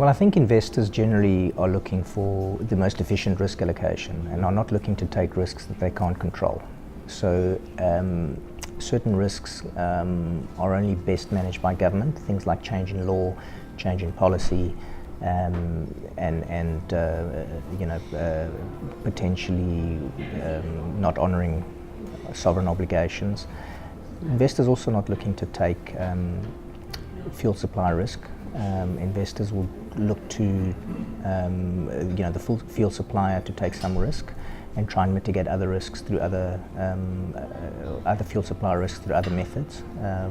Well, I think investors generally are looking for the most efficient risk allocation and are not looking to take risks that they can't control. So certain risks are only best managed by government, things like change in law, change in policy, and potentially not honouring sovereign obligations. Investors also not looking to take fuel supply risk. Investors will look to the fuel supplier to take some risk and try and mitigate other risks through other fuel supply risks through other methods,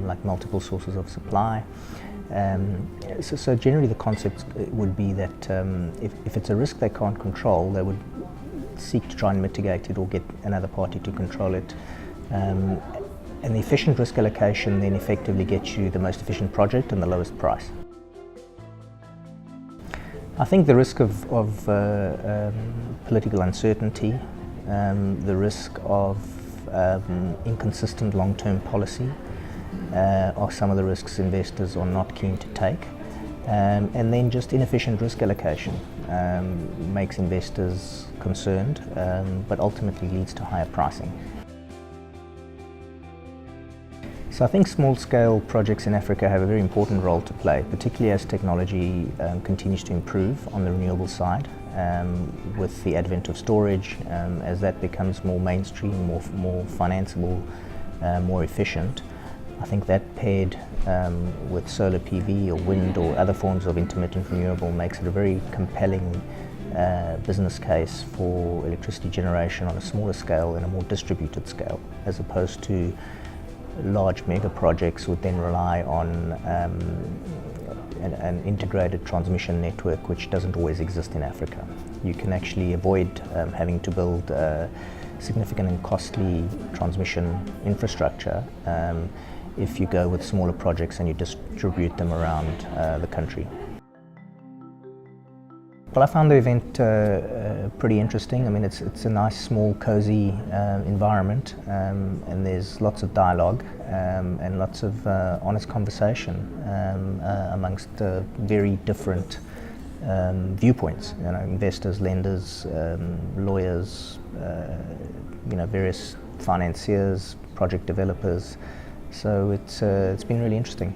like multiple sources of supply. So generally the concept would be that if it's a risk they can't control, they would seek to try and mitigate it or get another party to control it. And the efficient risk allocation then effectively gets you the most efficient project and the lowest price. I think the risk of political uncertainty, the risk of inconsistent long-term policy are some of the risks investors are not keen to take. And then just inefficient risk allocation makes investors concerned, but ultimately leads to higher pricing. So I think small-scale projects in Africa have a very important role to play, particularly as technology continues to improve on the renewable side, with the advent of storage. As that becomes more mainstream, more financeable, more efficient. I think that paired with solar PV or wind or other forms of intermittent renewable makes it a very compelling business case for electricity generation on a smaller scale and a more distributed scale, as opposed to large mega projects would then rely on an integrated transmission network, which doesn't always exist in Africa. You can actually avoid having to build significant and costly transmission infrastructure if you go with smaller projects and you distribute them around the country. Well, I found the event pretty interesting. I mean, it's a nice, small, cozy environment, and there's lots of dialogue and lots of honest conversation amongst very different viewpoints. You know, investors, lenders, lawyers, various financiers, project developers. So it's been really interesting.